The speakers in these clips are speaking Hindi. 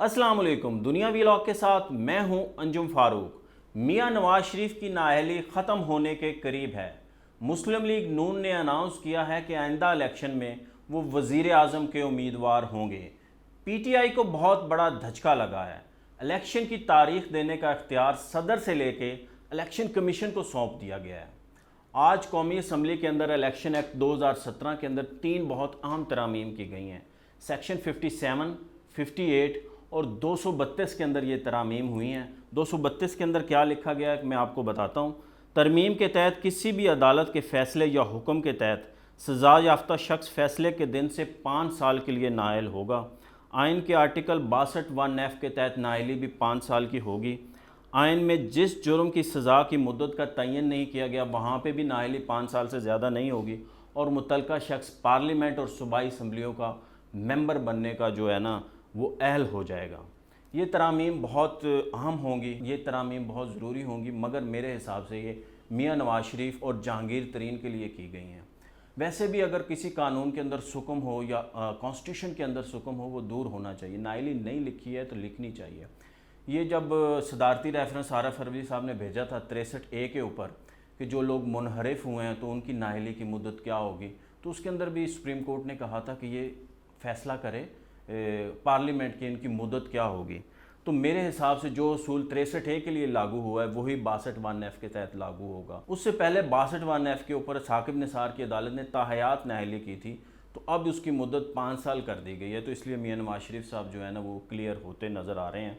अस्सलाम वालेकुम। दुनिया व्लॉग के साथ मैं हूं अंजुम फारूक। मियां नवाज शरीफ की नाअहली ख़त्म होने के करीब है। मुस्लिम लीग नून ने अनाउंस किया है कि आइंदा इलेक्शन में वो वज़ीर आज़म के उम्मीदवार होंगे। पीटीआई को बहुत बड़ा धचका लगा है। इलेक्शन की तारीख देने का इख्तियार सदर से लेके इलेक्शन कमीशन को सौंप दिया गया है। आज कौमी असम्बली के अंदर इलेक्शन एक्ट 2017 के अंदर 3 बहुत अहम तरामीम की गई हैं। सेक्शन 57, 58 और 232 के अंदर ये तरामीम हुई हैं। 232 के अंदर क्या लिखा गया है मैं आपको बताता हूँ। तरमीम के तहत किसी भी अदालत के फ़ैसले या हुक्म के तहत सज़ा याफ्ता शख्स फ़ैसले के दिन से 5 साल के लिए नाअहल होगा। आइन के आर्टिकल 62(1)(f) के तहत नाअहली भी 5 साल की होगी। आइन में जिस जुर्म की सज़ा की मुद्दत का तयन नहीं किया गया वहाँ पे भी नाअहली 5 साल से ज़्यादा नहीं होगी और मुतलका शख्स पार्लियामेंट और सूबाई असम्बलियों का मेंबर बनने का जो है ना वो अहल हो जाएगा। ये तरामीम बहुत अहम होंगी, ये तरामीम बहुत ज़रूरी होंगी, मगर मेरे हिसाब से ये मियां नवाज शरीफ और जहांगीर तरीन के लिए की गई हैं। वैसे भी अगर किसी कानून के अंदर सुकम हो या कॉन्स्टिट्यूशन के अंदर सुकम हो वो दूर होना चाहिए। नाअहली नहीं लिखी है तो लिखनी चाहिए। ये जब सदारती रेफरेंस आरफ अरवी साहब ने भेजा था 63A के ऊपर कि जो लोग मुनहरिफ हुए हैं तो उनकी नाअहली की मुद्दत क्या होगी, तो उसके अंदर भी सुप्रीम कोर्ट ने कहा था कि ये फ़ैसला करे पार्लियामेंट की इनकी मुद्दत क्या होगी। तो मेरे हिसाब से जो असूल 63A के लिए लागू हुआ है वही 62(1)(f) के तहत लागू होगा। उससे पहले 62(1)(f) के ऊपर साकिब निसार की अदालत ने ताहयात नाअहली की थी, तो अब उसकी मुद्दत 5 साल कर दी गई है। तो इसलिए मियां नवाज शरीफ साहब जो है ना वो क्लियर होते नज़र आ रहे हैं।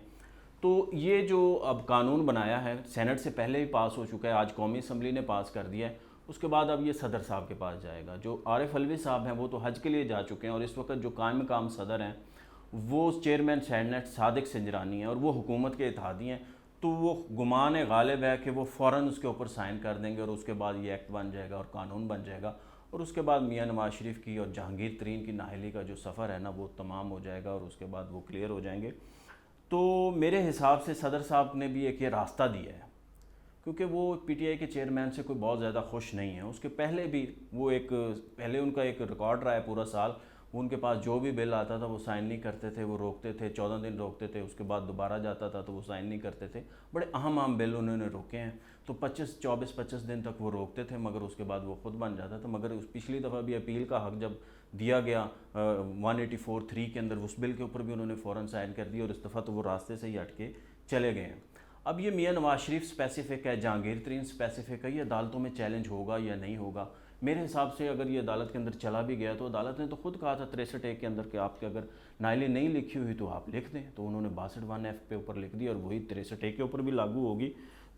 तो ये जो अब कानून बनाया है सेनेट से पहले ही पास हो चुका है, आज कौमी असम्बली ने पास कर दिया है, उसके बाद अब ये सदर साहब के पास जाएगा। जो आरिफ अलवी साहब हैं वो तो हज के लिए जा चुके हैं और इस वक्त जो कायम मकाम सदर हैं वो चेयरमैन सेनेट सादिक सिंजरानी हैं और वो हुकूमत के इत्तेहादी हैं। तो वो गुमान गालिब है कि वो फ़ौरन उसके ऊपर साइन कर देंगे और उसके बाद ये एक्ट बन जाएगा और कानून बन जाएगा और उसके बाद मियां नवाज शरीफ की और जहांगीर तरीन की नाअहली का जो सफ़र है ना वो तमाम हो जाएगा और उसके बाद वो क्लियर हो जाएंगे। तो मेरे हिसाब से सदर साहब ने भी एक ये रास्ता दिया है, क्योंकि वो पीटीआई के चेयरमैन से कोई बहुत ज़्यादा खुश नहीं है। उसके पहले भी वो एक पहले उनका एक रिकॉर्ड रहा है पूरा साल, वो उनके पास जो भी बिल आता था वो साइन नहीं करते थे, वो रोकते थे, 14 दिन रोकते थे, उसके बाद दोबारा जाता था तो वो साइन नहीं करते थे। बड़े अहम बिल उन्होंने रोके हैं, तो 25 दिन तक वो रोकते थे मगर उसके बाद वो खुद बन जाता था। मगर उस पिछली दफ़ा भी अपील का हक जब दिया गया 184(3) के अंदर, उस बिल के ऊपर भी उन्होंने फ़ौरन साइन कर दिया और इस दफ़ा तो वो रास्ते से ही हट के चले गए हैं। अब ये मियां नवाज शरीफ स्पेसिफिक है, जहांगीर तरीन स्पेसिफिक है, ये अदालतों में चैलेंज होगा या नहीं होगा। मेरे हिसाब से अगर ये अदालत के अंदर चला भी गया तो अदालत ने तो खुद कहा था 63A के अंदर कि आपके अगर नाअहली नहीं लिखी हुई तो आप लिख दें, तो उन्होंने 62(1)(f) पे ऊपर लिख दिया और वही 63A के ऊपर भी लागू होगी।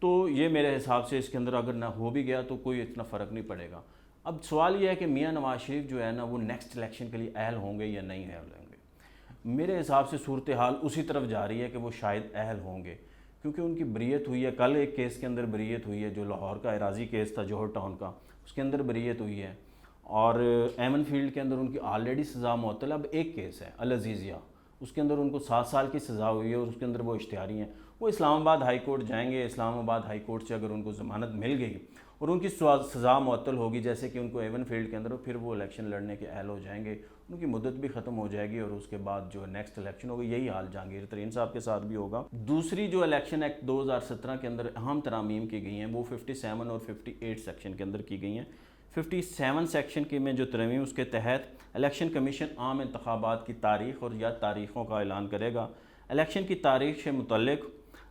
तो ये मेरे हिसाब से इसके अंदर अगर ना हो भी गया तो कोई इतना फ़र्क नहीं पड़ेगा। अब सवाल यह है कि मियां नवाज शरीफ जो है ना वो नेक्स्ट इलेक्शन के लिए अहल होंगे या नहीं अहल होंगे। मेरे हिसाब से सूरत हाल उसी तरफ जा रही है कि वो शायद अहल होंगे, क्योंकि उनकी बरीयत हुई है। कल एक केस के अंदर बरीयत हुई है जो लाहौर का एराजी केस था, जौहर टाउन का, उसके अंदर बरीयत हुई है। और एमन फील्ड के अंदर उनकी ऑलरेडी सज़ा मुअत्तल। अब एक केस है अल अज़ीज़िया, उसके अंदर उनको 7 साल की सज़ा हुई है और उसके अंदर वो इश्तिहारी हैं। वो इस्लामाबाद हाई कोर्ट जाएंगे, इस्लामाबाद हाई कोर्ट से अगर उनको ज़मानत मिल गई और उनकी सज़ा मुअत्तल होगी जैसे कि उनको एवन फील्ड के अंदर, फिर वो इलेक्शन लड़ने के अहल हो जाएंगे, उनकी मुद्दत भी ख़त्म हो जाएगी और उसके बाद जो नेक्स्ट इलेक्शन होगा यही हाल जहांगीर तरीन साहब के साथ भी होगा। दूसरी जो इलेक्शन एक्ट 2017 के अंदर अहम तरामीम की गई हैं वो 57 और 58 सेक्शन के अंदर की गई हैं। 57 सेक्शन की में जो तरमीम उसके तहत इलेक्शन कमीशन आम इंतखाबात की तारीख़ और या तारीख़ों का ऐलान करेगा। इलेक्शन की तारीख़ से मुतल्लिक़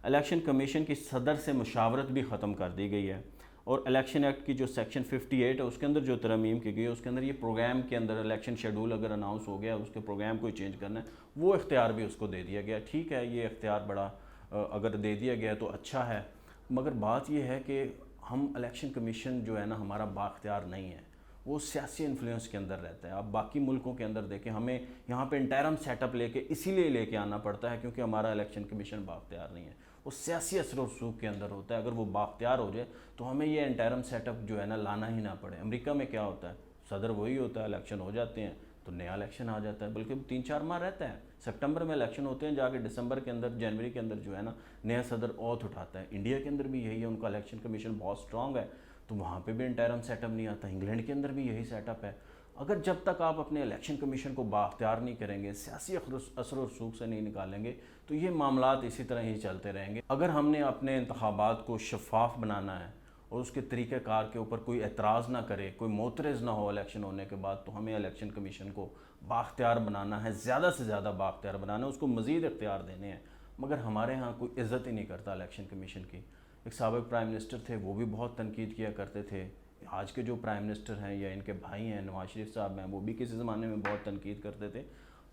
इलेक्शन कमीशन की सदर से मुशावरत भी ख़त्म कर दी गई है और इलेक्शन एक्ट की जो सेक्शन 58 है उसके अंदर जो तरमीम की गई है उसके अंदर ये प्रोग्राम के अंदर इलेक्शन शेड्यूल अगर अनाउंस हो गया उसके प्रोग्राम को चेंज करना है वो इख्तियार भी उसको दे दिया गया। ठीक है, ये इख्तियार बड़ा अगर दे दिया गया तो अच्छा है, मगर बात ये है कि हम इलेक्शन कमीशन जो है ना हमारा बाख्तियार नहीं है, वो सियासी इन्फ्लुएंस के अंदर रहता है। आप बाकी मुल्कों के अंदर देखें, हमें यहाँ पे इंटरम सेटअप लेके इसीलिए लेके आना पड़ता है क्योंकि हमारा इलेक्शन कमीशन बाख्तियार नहीं है, वो सियासी असर और रसूख के अंदर होता है। अगर वो बाख्तियार हो जाए तो हमें ये इंटरम सेटअप जो है ना लाना ही ना पड़े। अमेरिका में क्या होता है, सदर वही होता है, इलेक्शन हो जाते हैं तो नया इलेक्शन आ जाता है, बल्कि 3-4 माह रहता है। सितंबर में इलेक्शन होते हैं, जाके दिसंबर के अंदर जनवरी के अंदर जो है ना नया सदर ओथ उठाता है। इंडिया के अंदर भी यही है, उनका इलेक्शन कमीशन बहुत स्ट्रॉन्ग है तो वहाँ पे भी इंटरम सेटअप नहीं आता। इंग्लैंड के अंदर भी यही सेटअप है। अगर जब तक आप अपने इलेक्शन कमीशन को बाख्तियार नहीं करेंगे, सियासी असर और रसूख से नहीं निकालेंगे, तो ये मामलात इसी तरह ही चलते रहेंगे। अगर हमने अपने इंतखाबात को शफाफ बनाना है और उसके तरीक़ेकार के ऊपर कोई एतराज़ ना करे, कोई मोतरज़ ना हो इलेक्शन होने के बाद, तो हमें इलेक्शन कमीशन को बाख्तियार बनाना है, ज़्यादा से ज़्यादा बाख्तियार बनाना है, उसको मज़ीद इख्तियार देने हैं। मगर हमारे यहाँ कोई इज़्ज़त ही नहीं करता इलेक्शन कमीशन की। एक साबिक़ प्राइम मिनिस्टर थे, वो भी बहुत तनकीद किया करते थे। आज के जो प्राइम मिनिस्टर हैं या इनके भाई हैं नवाज शरीफ साहब हैं, वो भी किसी ज़माने में बहुत तनकीद करते थे।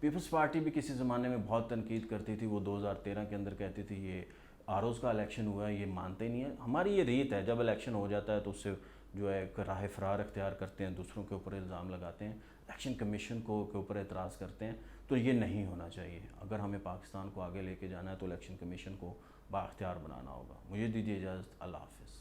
पीपल्स पार्टी भी किसी ज़माने में बहुत तनकीद करती थी। वो 2013 के अंदर कहती थी ये आरओज़ का इलेक्शन हुआ है, ये मानते ही नहीं है। हमारी ये रीत है, जब इलेक्शन हो जाता है तो उससे जो है एक राह फ़रार इख्तियार करते हैं, दूसरों के ऊपर इल्ज़ाम लगाते हैं, इलेक्शन कमीशन को के ऊपर एतराज़ करते हैं। तो ये नहीं होना चाहिए। अगर हमें पाकिस्तान को आगे लेके जाना है तो इलेक्शन कमीशन को बाख्तियार बनाना होगा। मुझे दीजिए इजाज़त। अल्लाह हाफ़िज़।